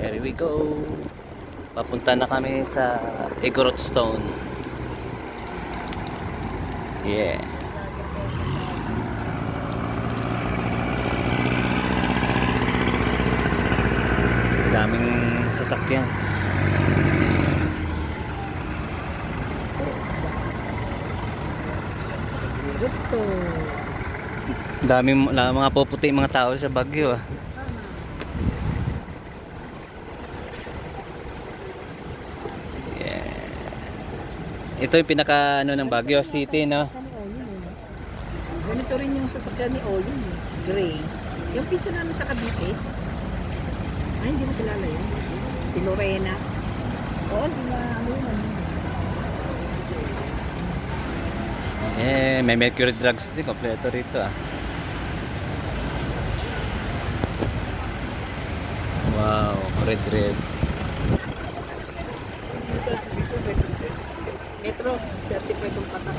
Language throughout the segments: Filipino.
Here we go. Papunta na kami sa Igorot Stone. Yeah. Daming sasakyan. So, Daming mga puputi mga tao sa Baguio. Yeah. Ito yung pinaka ano ng Baguio City, no? ganito rin yung sasakyan ni Oyen. Gray. Yung pizza namin sa Cavite. Ay, hindi mo kilala yun. Si Lorena. Oo, hindi na ano yun. May Mercury Drugs din kompleto rito ah. Wow, red. Metro, 35 yung patak.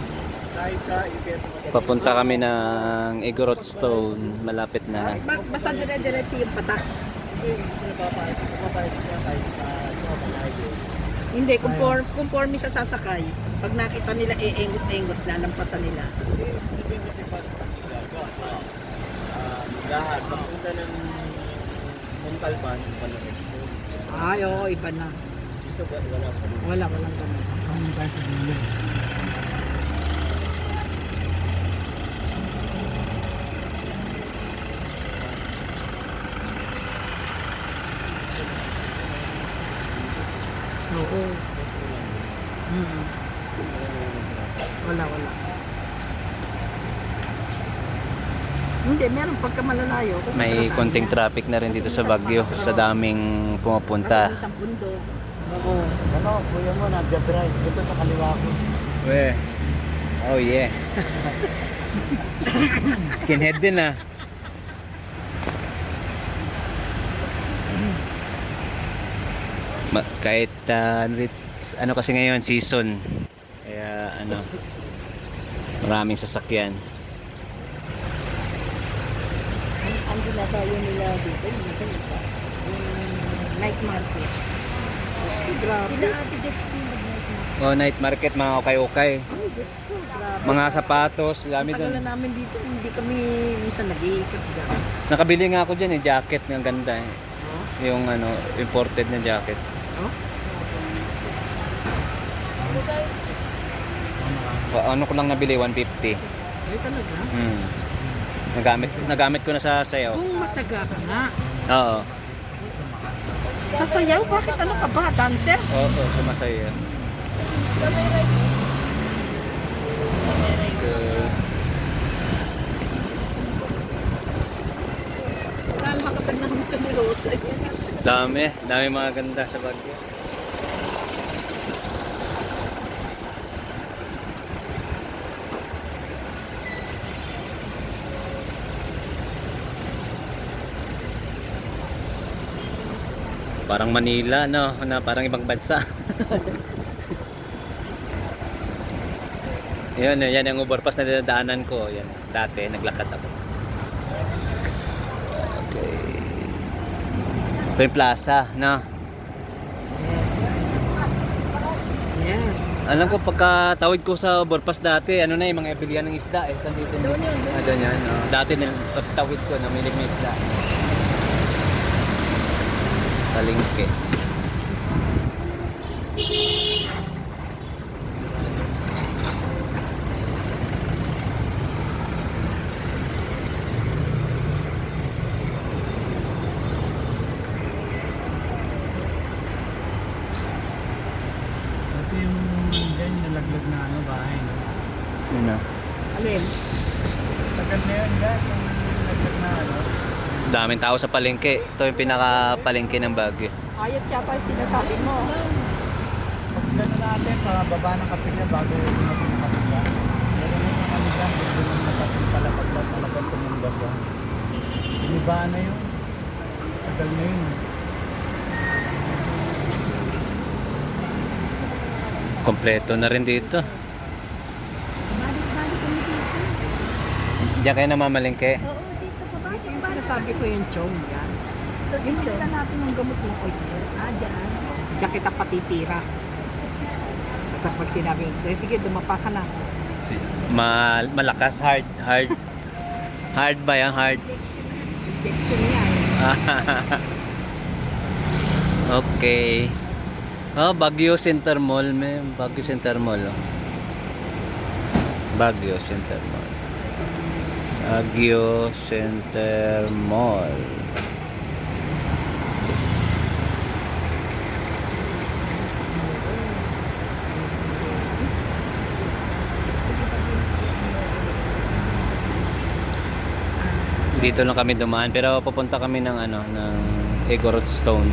Papunta kami ng Igorot Stone, malapit na. Basta dire-diretso yung patak. Hindi, conforme sa sasakay. Pag nakita nila, engot-engot, lalampasan nila. Lahat, papunta ng Montalban, Ay, oo, iba na. dito wala pa rin. Walang ganun. Kami tayo sa dulo. Oo. Wala. Hindi, meron pagka malalayo. May konting traffic na rin dito sa Baguio sa daming pumupunta. Isang pundo. Oo. Ano, kuya mo, nagda-drive. Ito sa kaliwa ko. We. Oh yeah. Skinhead din ah. Kahit ano kasi ngayon season. Kaya ano maraming sasakyan. Ang ginagawa nila dito, yung night market. Grabe. Sila ate Destiny night market. Oh, night market mga ukay-ukay. Ay, Diyos ko, grabe. Mga sapatos, dami Ang tagal doon. na namin dito, hindi kami minsan nag-iikot dyan. Nakabili nga ako diyan eh, jacket ng ganda eh. Oh? Yung ano, imported na jacket. Oh? Ano ko lang nabili 150. Ay, talaga? Nagamit ko na sa sayaw. Kung mataga ka nga. Oo. Sa sayaw, bakit ano ka ba? Dancer? Oo, sumasaya. Good. Wala makatag na kami kami Rosa. Dami mga ganda sa Baguio. Parang Manila, no? Na parang ibang bansa. Yan ang overpass na dinadaanan ko. Yan, dati naglakad ako. Okay. Ito yung plaza, no? Yes. Alam ko pagkatawid ko sa overpass dati, ano na yung mga bilihan ng isda eh. Saan dito? Doon yun. Doon yan. No? Dati pagtawid ko, namilig ng isda. Palengke. Ito yung dyan, nalaglag na ano, bahay. No? Yun na. Alin? Tagal na yun, guys. Yung nalaglag na ano. Daming tao sa palengke. Ito yung pinaka palengke ng Baguio. Ayat yata yung sinasabi mo. Pag gano'n natin, baba ng kapilya bago yung kapilya. Meron na yung kami dyan, doon yung nakapil pala pag talagang tumunda dyan. Iniba na yun. Tagal na yun. Kompleto na rin dito. Balik kami dito. Diyan kayo namamalengke. Oo, dito pa ba? Ito yung sinasabi ko yung chong yan. sa sityo. Bibili natin yung gamot ng ointment. Dyan. Diyan kita patitira. Tapos pag sinabi, sige, dumapa ka na. Malakas, hard. Hard ba yan? Hard. Injection niya eh. Okay. Baguio Center Mall. May Baguio Center Mall. Baguio Center Mall. Baguio Center Mall. Dito lang kami dumaan pero pupunta kami ng ng Igorot Stone.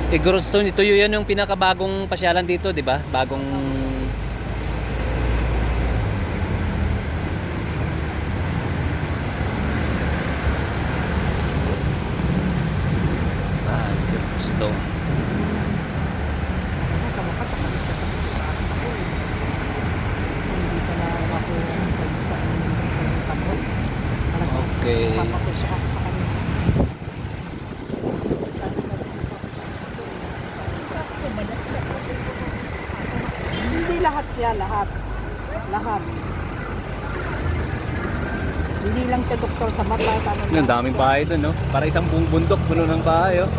Igorot Stone, ito yun yung pinakabagong pasyalan dito, di ba? Bagong Igorot Stone. Sa wakas, sa asa ako eh. Kasi kung hindi ka na ako sa tabo. Okay. Papatusok ako sa kanya. Hindi lahat siya, lahat. Hindi lang siya doktor sa mata, sa ano. Ang daming bahay doon, no? Para isang buong bundok puno ng bahay, oh.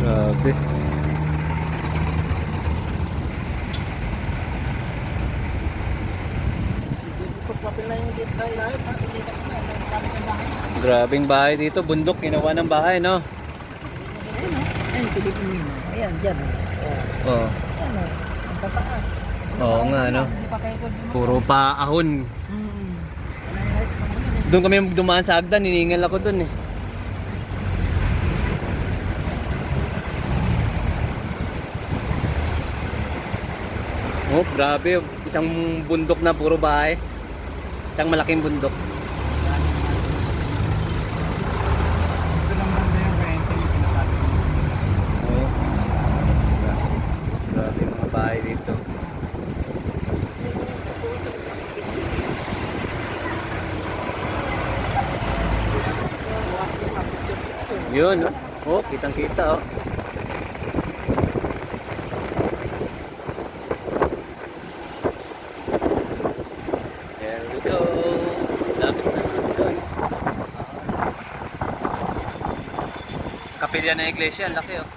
Grabe. Grabing bahay dito, bundok, ginawa ng bahay, no? Ayun, silipin niyo. Ayan, dyan. Oo. Ayan, ang tataas. Oo nga, no? Hindi pa kayo Puro pa ahon. Doon kami dumaan sa Agdan, niningal ako doon eh. Oh, grabe. Isang bundok na puro bahay. Isang malaking bundok. Ito lang banda yung rente yung pinakalit. Oh. Grabe yung mga bahay dito. Yun, oh. Oh, kitang-kita, oh. There we go. Lapit na. Yun. Kapilya ng iglesia, ang laki, oh.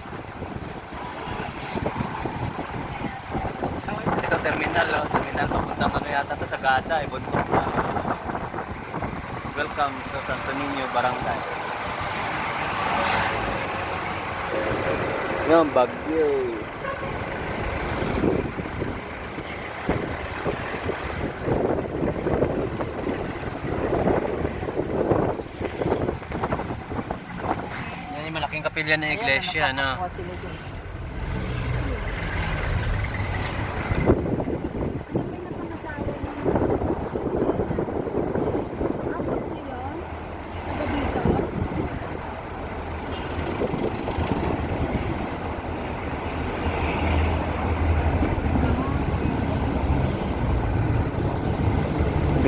Ito, terminal, oh. Terminal, papuntang yata to sa Gata, eh. Buntok na. Welcome to Santo Niño, Barangay. Yan, Baguio. Yan yung malaking kapilya ng iglesia, no?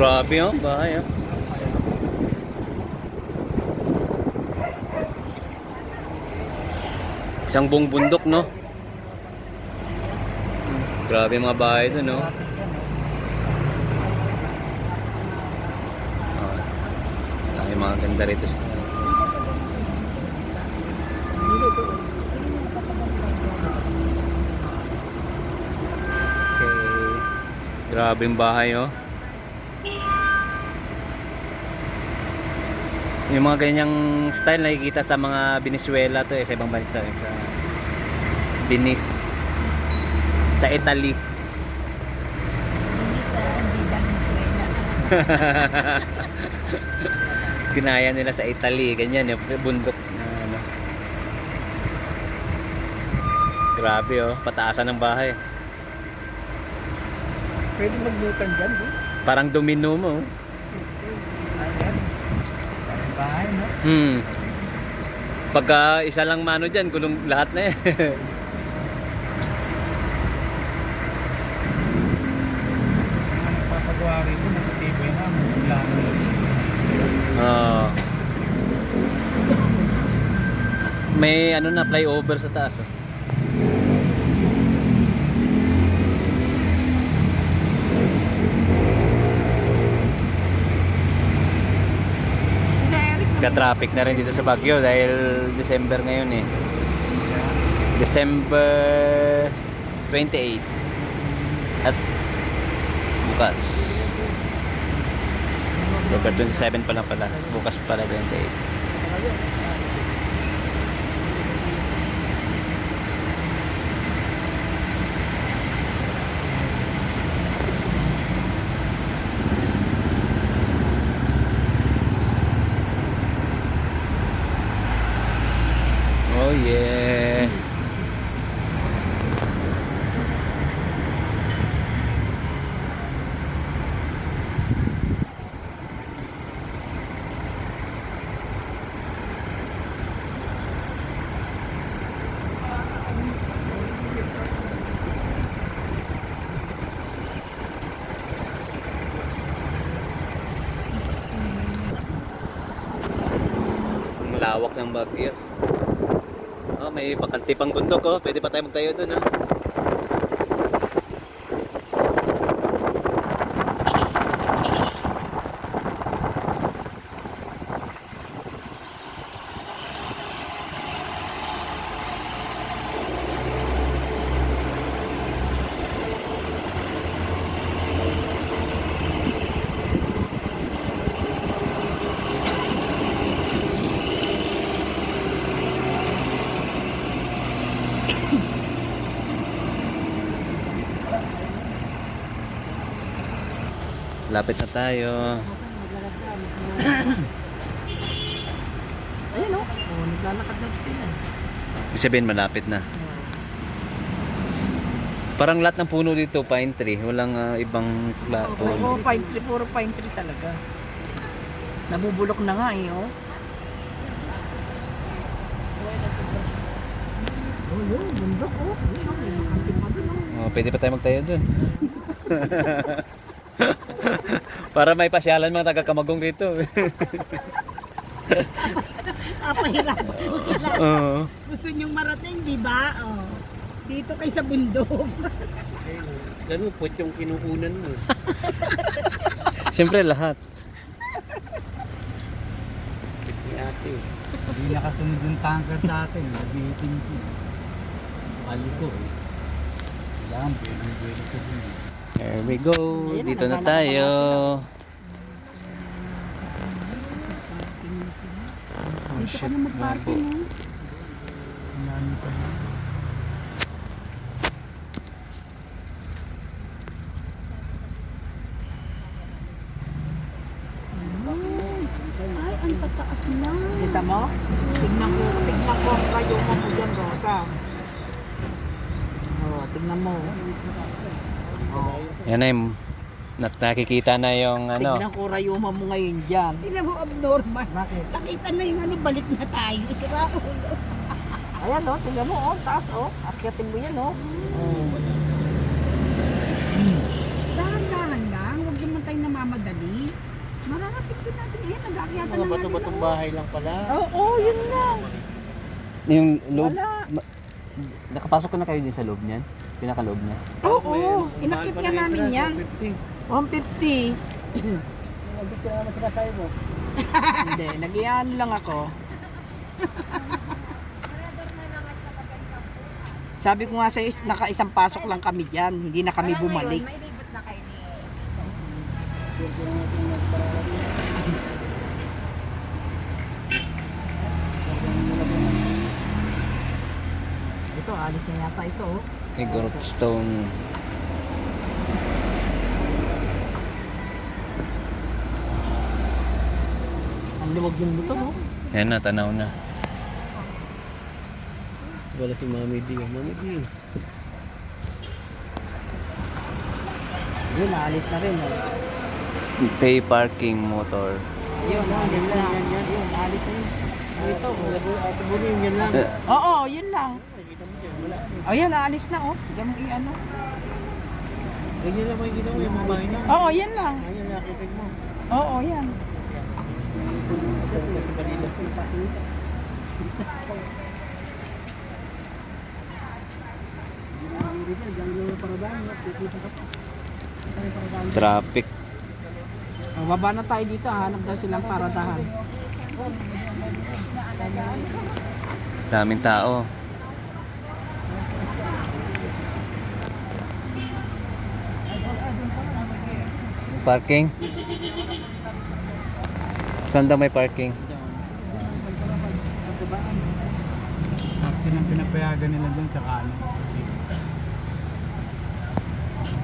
Grabe, oh, bahay, oh. Isang buong bundok, no? Grabe yung mga bahay doon, no? Ay, mga ganda rito. Okay. Grabe yung bahay, oh. Yung mga ganyang style nakikita sa mga Venezuela to eh, sa ibang bansa, sa Venice, sa Italy. Ginaya nila sa Italy, ganyan yung bundok na ano. Grabe, oh, pataasan ng bahay. Pwede mag-U-turn dyan, di? Parang domino mo. Bahay, no? Pagka isa lang mano dyan, gulong lahat na eh. ginagawa rito, matitibay na, lang. Oo. May ano na, flyover sa taas. Oh. Sila Eric naman. Ka-traffic na rin dito sa Baguio dahil December ngayon eh. December 28. At bukas. December 27 pa lang pala. Bukas pa pala 28. Oh yeah. Ang lawak ng Baguio. Oh, may bakanti pang bundok oh. Pwede pa tayo magtayo doon ah. Lapit na tayo. Ayun oh. Oh, naglalakad na sila. Ibig sabihin malapit na. Parang lahat ng puno dito, pine tree. Walang ibang Oo, puno. pine tree, puro pine tree talaga. Nabubulok na nga eh, oh. Oh, yun, bundok, oh. Yun, oh, may makanting pa dun, oh. Oh, pwede pa tayo magtayo doon. Para may pasyalan mga taga Camagong dito. Pahirap po sila. Oo. Gusto nyong marating, di ba? Oh. Dito kay sa bundok. Ganun po yung kinukunan mo. Siyempre lahat. Ate. Hindi nakasunod yung tanker sa atin. Nag-iitin siya. Maliko eh. Kailangan, pwede sa dun. There we go. Ayun na, Dito na naglalakad tayo. Oh Dito shit. ka na mag-parking, oh. Nani pa na. Ay, ang tataas na. Kita mo? Tignan ko ang kayo mo dyan, Rosa. Oh, tignan mo. Oh. Yan na yung nakikita na yung ano. Tignan ko rayuma mo ngayon dyan. Tignan mo abnormal. Bakit? Nakita na yung ano, balik na tayo. Sira ulo. Ayan oh, tignan mo oh, taas oh. Akyatin mo yan oh. Dahan-dahan lang, huwag naman tayo namamadali. Mararapit din natin eh, nag-aakyatan Mga bato-batong bahay lang pala. Oo, yun lang. Yung loob. Wala. Nakapasok ka na kayo din sa loob niyan? Pinakaloob niya? Oo, inakit nga namin yan. 150. Nagit ka naman sinasabi mo. Hindi, nag-iaan lang ako. Sabi ko nga sa'yo, naka-isang pasok lang kami dyan. Hindi na kami bumalik. May libot na kayo ni... Ito, alis na yata ito. Oh. Igorot Stone. Ang liwag yung buto, no? Yan na, tanaw na. Wala si Mami D. Mami D. Yun, naalis na rin. Oh. Pay parking motor. Yun, naalis na. Yun, naalis na yun. Ito, Ate Burin, yan lang. oo, yun lang. O yan, naalis na, oh. Diyan mo i-ano. Ganyan lang makikita mo yung mga bahay na. Oo, yan lang. Ganyan nakikita mo. Oo, yan. Kasi kanila sila. Traffic. Baba na tayo dito, hanap daw silang paradahan. Daming tao. Parking. Saan daw may parking? Taxi lang pinapayagan nila dyan, tsaka ano.